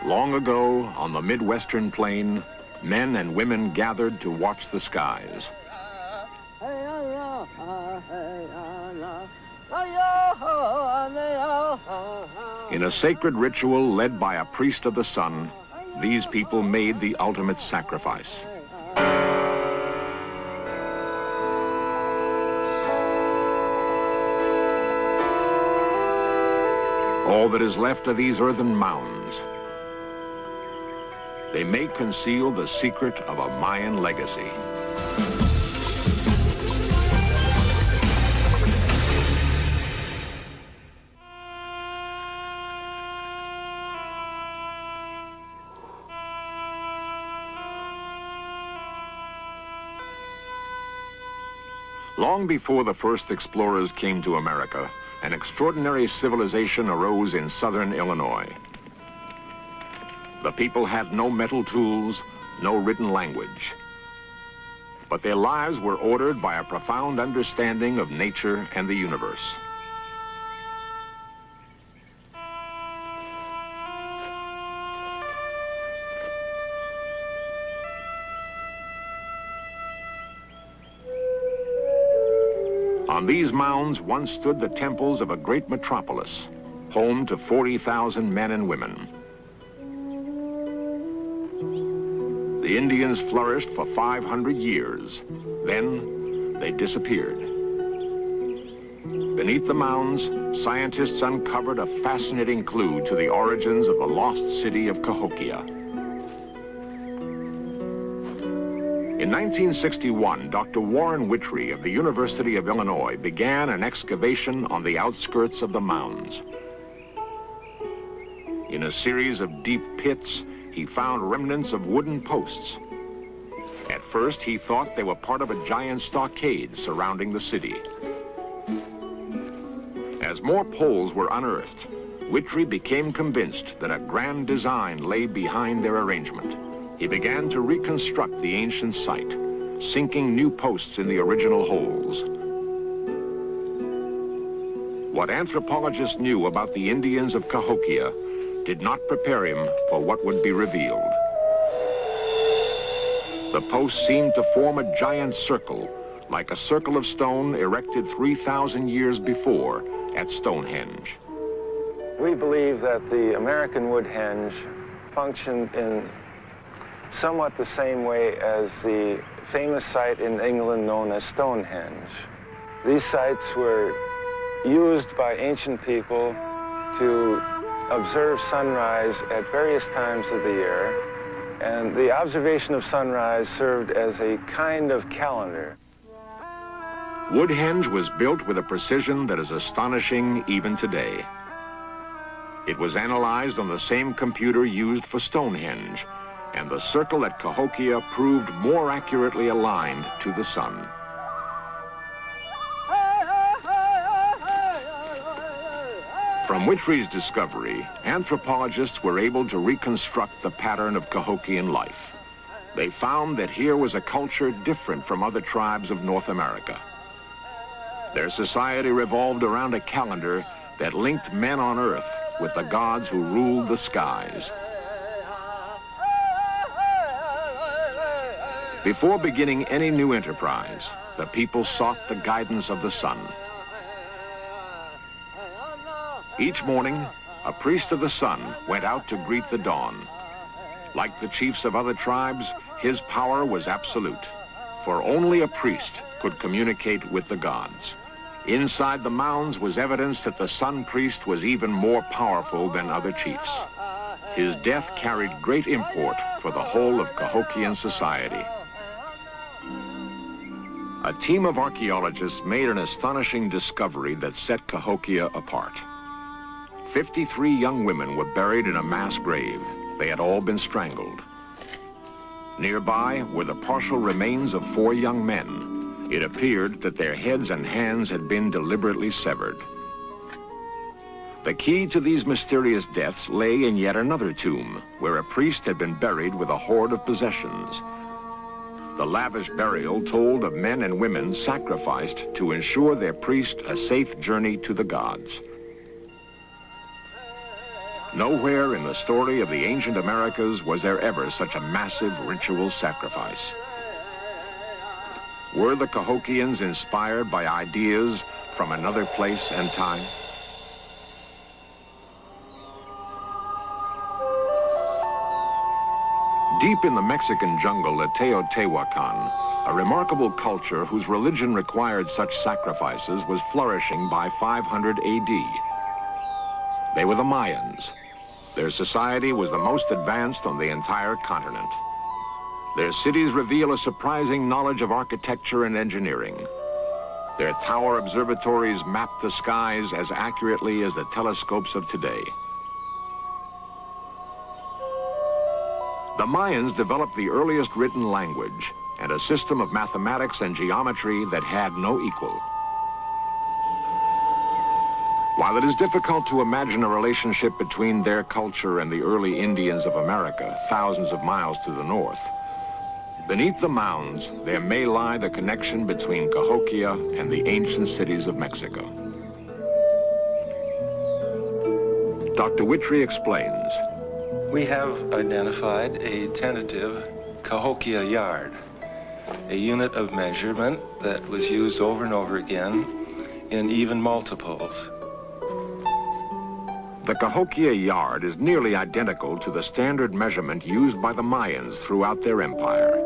Long ago, on the Midwestern plain, men and women gathered to watch the skies. In a sacred ritual led by a priest of the sun, these people made the ultimate sacrifice. All that is left of these earthen mounds. They may conceal the secret of a Mayan legacy. Long before the first explorers came to America, an extraordinary civilization arose in southern Illinois. The people had no metal tools, no written language. But their lives were ordered by a profound understanding of nature and the universe. On these mounds once stood the temples of a great metropolis, home to 40,000 men and women. The Indians flourished for 500 years. Then they disappeared. Beneath the mounds, scientists uncovered a fascinating clue to the origins of the lost city of Cahokia. In 1961, Dr. Warren Whittrey of the University of Illinois began an excavation on the outskirts of the mounds. In a series of deep pits, he found remnants of wooden posts. At first, he thought they were part of a giant stockade surrounding the city. As more poles were unearthed, Whittrey became convinced that a grand design lay behind their arrangement. He began to reconstruct the ancient site, sinking new posts in the original holes. What anthropologists knew about the Indians of Cahokia did not prepare him for what would be revealed. The posts seemed to form a giant circle, like a circle of stone erected 3,000 years before at Stonehenge. We believe that the American Woodhenge functioned in somewhat the same way as the famous site in England known as Stonehenge. These sites were used by ancient people to observe sunrise at various times of the year, and the observation of sunrise served as a kind of calendar. Woodhenge was built with a precision that is astonishing even today. It was analyzed on the same computer used for Stonehenge, and the circle at Cahokia proved more accurately aligned to the sun. From Whittrey's discovery, anthropologists were able to reconstruct the pattern of Cahokian life. They found that here was a culture different from other tribes of North America. Their society revolved around a calendar that linked men on Earth with the gods who ruled the skies. Before beginning any new enterprise, the people sought the guidance of the sun. Each morning, a priest of the sun went out to greet the dawn. Like the chiefs of other tribes, his power was absolute, for only a priest could communicate with the gods. Inside the mounds was evidence that the sun priest was even more powerful than other chiefs. His death carried great import for the whole of Cahokian society. A team of archaeologists made an astonishing discovery that set Cahokia apart. 53 young women were buried in a mass grave. They had all been strangled. Nearby were the partial remains of 4 young men. It appeared that their heads and hands had been deliberately severed. The key to these mysterious deaths lay in yet another tomb, where a priest had been buried with a hoard of possessions. The lavish burial told of men and women sacrificed to ensure their priest a safe journey to the gods. Nowhere in the story of the ancient Americas was there ever such a massive ritual sacrifice. Were the Cahokians inspired by ideas from another place and time? Deep in the Mexican jungle at Teotihuacan, a remarkable culture whose religion required such sacrifices was flourishing by 500 AD. They were the Mayans. Their society was the most advanced on the entire continent. Their cities reveal a surprising knowledge of architecture and engineering. Their tower observatories map the skies as accurately as the telescopes of today. The Mayans developed the earliest written language and a system of mathematics and geometry that had no equal. While it is difficult to imagine a relationship between their culture and the early Indians of America, thousands of miles to the north, beneath the mounds, there may lie the connection between Cahokia and the ancient cities of Mexico. Dr. Witry explains. We have identified a tentative Cahokia yard, a unit of measurement that was used over and over again in even multiples. The Cahokia yard is nearly identical to the standard measurement used by the Mayans throughout their empire.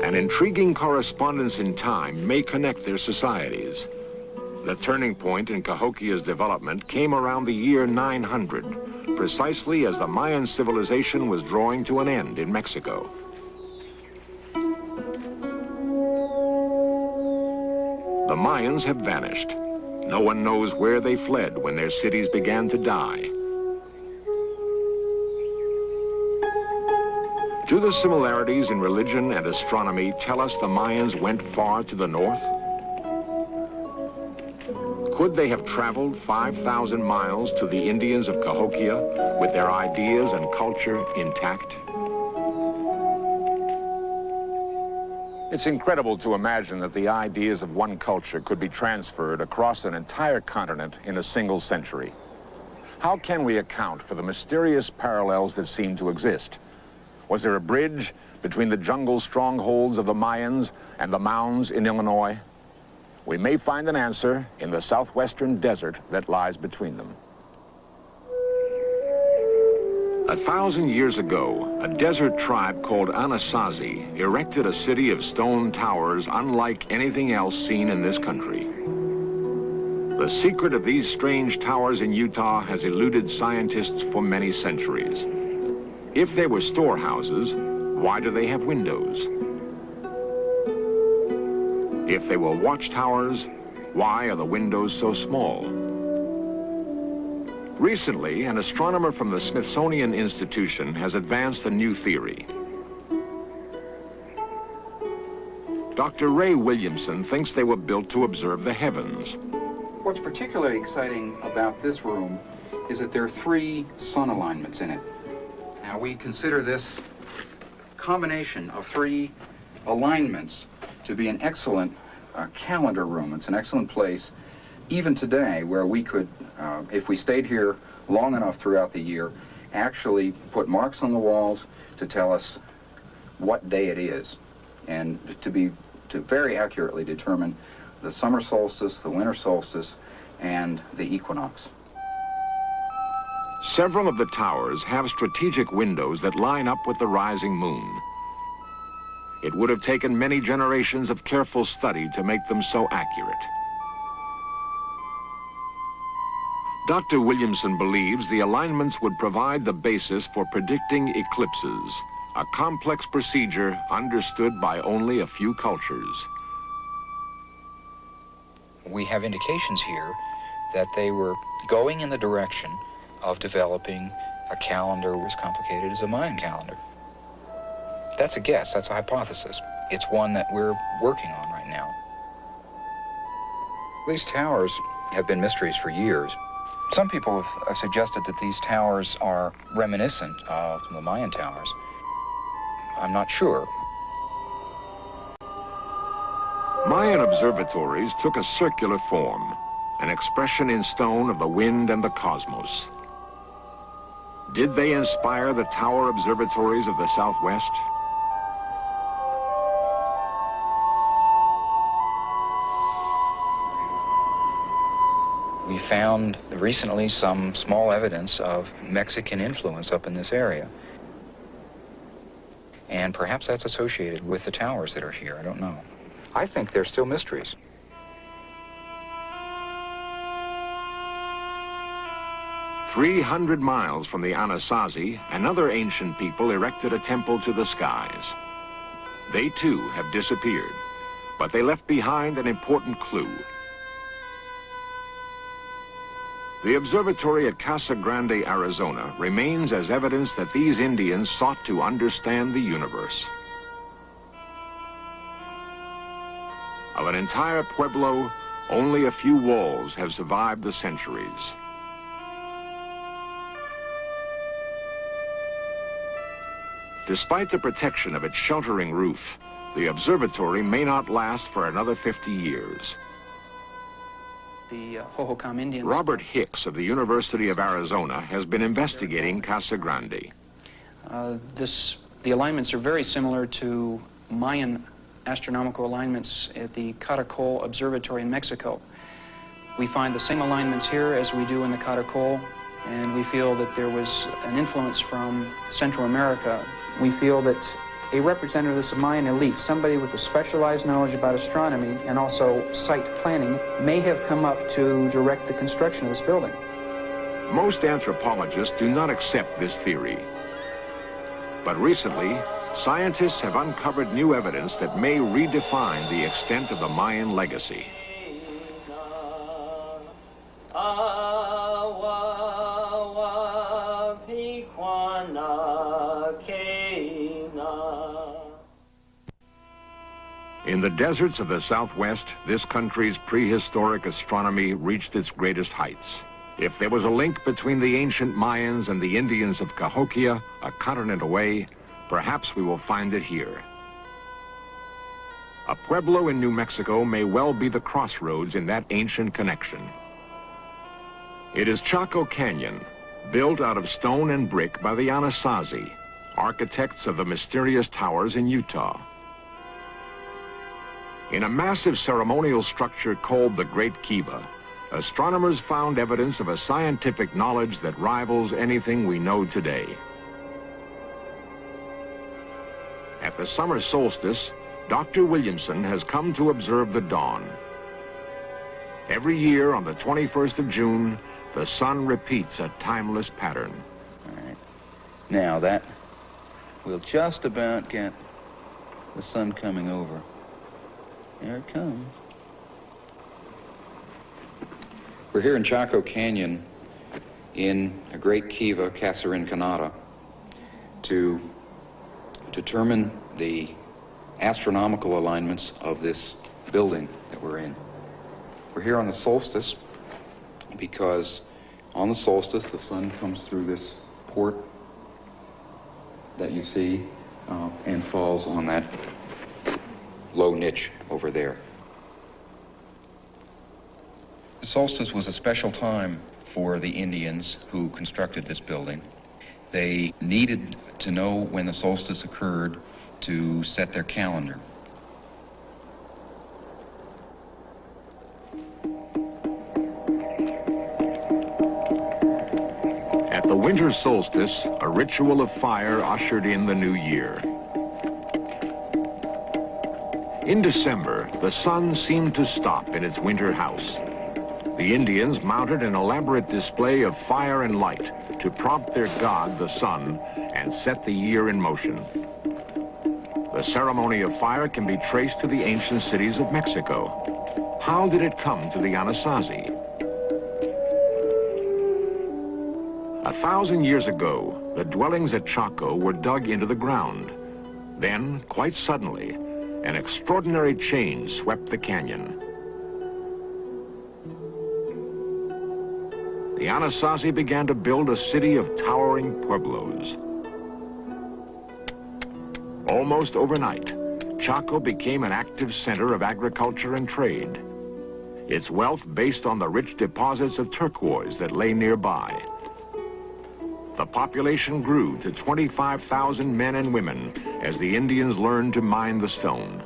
An intriguing correspondence in time may connect their societies. The turning point in Cahokia's development came around the year 900, precisely as the Mayan civilization was drawing to an end in Mexico. The Mayans have vanished. No one knows where they fled when their cities began to die. Do the similarities in religion and astronomy tell us the Mayans went far to the north? Could they have traveled 5,000 miles to the Indians of Cahokia with their ideas and culture intact? It's incredible to imagine that the ideas of one culture could be transferred across an entire continent in a single century. How can we account for the mysterious parallels that seem to exist? Was there a bridge between the jungle strongholds of the Mayans and the mounds in Illinois? We may find an answer in the southwestern desert that lies between them. 1,000 years ago, a desert tribe called Anasazi erected a city of stone towers unlike anything else seen in this country. The secret of these strange towers in Utah has eluded scientists for many centuries. If they were storehouses, why do they have windows? If they were watchtowers, why are the windows so small? Recently, an astronomer from the Smithsonian Institution has advanced a new theory. Dr. Ray Williamson thinks they were built to observe the heavens. What's particularly exciting about this room is that there are 3 sun alignments in it. Now, we consider this combination of 3 alignments to be an excellent calendar room. It's an excellent place, even today, where we could, if we stayed here long enough throughout the year, actually put marks on the walls to tell us what day it is, and to very accurately determine the summer solstice, the winter solstice, and the equinox. Several of the towers have strategic windows that line up with the rising moon. It would have taken many generations of careful study to make them so accurate. Dr. Williamson believes the alignments would provide the basis for predicting eclipses, a complex procedure understood by only a few cultures. We have indications here that they were going in the direction of developing a calendar as complicated as a Mayan calendar. That's a guess, that's a hypothesis. It's one that we're working on right now. These towers have been mysteries for years. Some people have suggested that these towers are reminiscent of the Mayan towers. I'm not sure. Mayan observatories took a circular form, an expression in stone of the wind and the cosmos. Did they inspire the tower observatories of the Southwest? We found recently some small evidence of Mexican influence up in this area. And perhaps that's associated with the towers that are here. I don't know. I think they're still mysteries. "300 miles from the Anasazi, another ancient people erected a temple to the skies. They too have disappeared, but they left behind an important clue. The observatory at Casa Grande, Arizona, remains as evidence that these Indians sought to understand the universe. Of an entire pueblo, only a few walls have survived the centuries. Despite the protection of its sheltering roof, the observatory may not last for another 50 years. The Hohokam Indians. Robert Hicks of the University of Arizona has been investigating Casa Grande. The alignments are very similar to Mayan astronomical alignments at the Caracol Observatory in Mexico. We find the same alignments here as we do in the Caracol, and we feel that there was an influence from Central America. We feel that a representative of this Mayan elite, somebody with a specialized knowledge about astronomy and also site planning, may have come up to direct the construction of this building. Most anthropologists do not accept this theory. But recently, scientists have uncovered new evidence that may redefine the extent of the Mayan legacy. In the deserts of the Southwest, this country's prehistoric astronomy reached its greatest heights. If there was a link between the ancient Mayans and the Indians of Cahokia, a continent away, perhaps we will find it here. A pueblo in New Mexico may well be the crossroads in that ancient connection. It is Chaco Canyon, built out of stone and brick by the Anasazi, architects of the mysterious towers in Utah. In a massive ceremonial structure called the Great Kiva, astronomers found evidence of a scientific knowledge that rivals anything we know today. At the summer solstice, Dr. Williamson has come to observe the dawn. Every year on the 21st of June, the sun repeats a timeless pattern. All right. Now that will just about get the sun coming over. There it comes. We're here in Chaco Canyon in a great kiva, Casarincanada, to determine the astronomical alignments of this building that we're in. We're here on the solstice because on the solstice the sun comes through this port that you see and falls on that low niche over there. The solstice was a special time for the Indians who constructed this building. They needed to know when the solstice occurred to set their calendar. At the winter solstice, a ritual of fire ushered in the new year. In December, the sun seemed to stop in its winter house. The Indians mounted an elaborate display of fire and light to prompt their god, the sun, and set the year in motion. The ceremony of fire can be traced to the ancient cities of Mexico. How did it come to the Anasazi? 1,000 years ago, the dwellings at Chaco were dug into the ground. Then, quite suddenly, an extraordinary change swept the canyon. The Anasazi began to build a city of towering pueblos. Almost overnight, Chaco became an active center of agriculture and trade. Its wealth based on the rich deposits of turquoise that lay nearby. The population grew to 25,000 men and women as the Indians learned to mine the stone.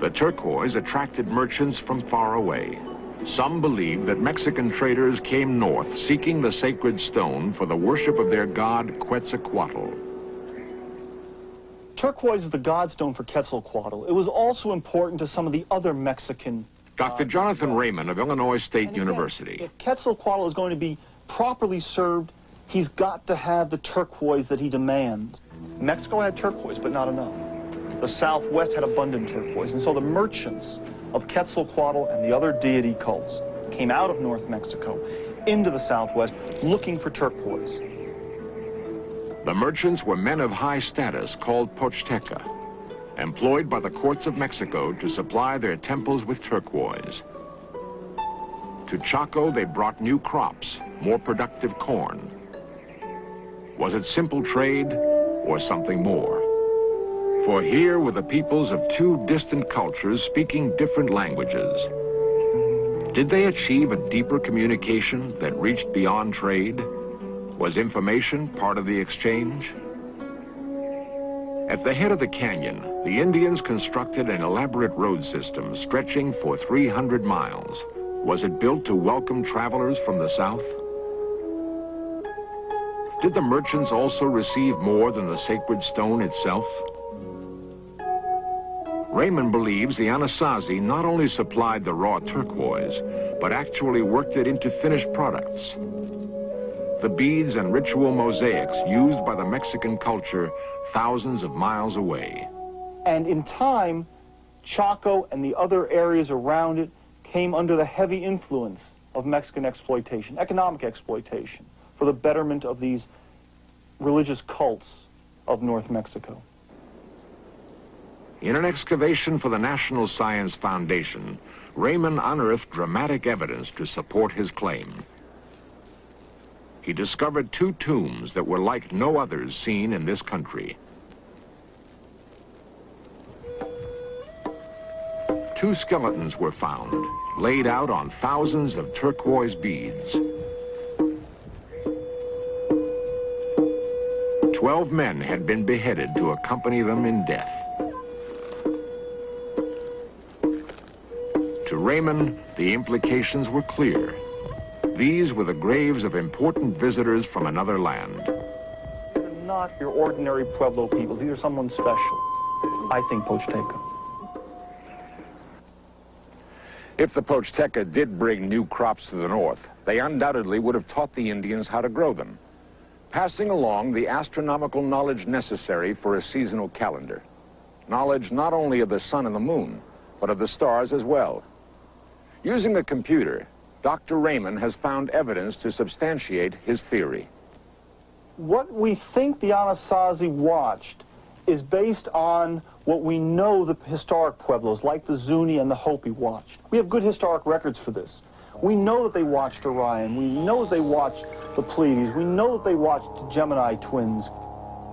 The turquoise attracted merchants from far away. Some believe that Mexican traders came north seeking the sacred stone for the worship of their god Quetzalcoatl. Turquoise is the godstone for Quetzalcoatl. It was also important to some of the other Mexican... Dr. Jonathan Raymond of Illinois State University. If Quetzalcoatl is going to be properly served, he's got to have the turquoise that he demands. Mexico had turquoise, but not enough. The Southwest had abundant turquoise, and so the merchants of Quetzalcoatl and the other deity cults came out of North Mexico into the Southwest looking for turquoise. The merchants were men of high status called Pochteka, employed by the courts of Mexico to supply their temples with turquoise. To Chaco, they brought new crops, more productive corn. Was it simple trade or something more? For here were the peoples of two distant cultures speaking different languages. Did they achieve a deeper communication that reached beyond trade? Was information part of the exchange? At the head of the canyon, the Indians constructed an elaborate road system stretching for 300 miles. Was it built to welcome travelers from the south? Did the merchants also receive more than the sacred stone itself? Raymond believes the Anasazi not only supplied the raw turquoise, but actually worked it into finished products. The beads and ritual mosaics used by the Mexican culture thousands of miles away. And in time, Chaco and the other areas around it came under the heavy influence of Mexican exploitation, economic exploitation, for the betterment of these religious cults of North Mexico. In an excavation for the National Science Foundation, Raymond unearthed dramatic evidence to support his claim. He discovered two tombs that were like no others seen in this country. Two skeletons were found, laid out on thousands of turquoise beads. 12 men had been beheaded to accompany them in death. To Raymond, the implications were clear. These were the graves of important visitors from another land. They're not your ordinary Pueblo people. These are someone special. I think Pochteka. If the Pochteka did bring new crops to the north, they undoubtedly would have taught the Indians how to grow them, passing along the astronomical knowledge necessary for a seasonal calendar. Knowledge not only of the sun and the moon, but of the stars as well. Using a computer, Dr. Raymond has found evidence to substantiate his theory. What we think the Anasazi watched is based on what we know the historic Pueblos, like the Zuni and the Hopi, watched. We have good historic records for this. We know that they watched Orion. We know that they watched the Pleiades. We know that they watched the Gemini twins.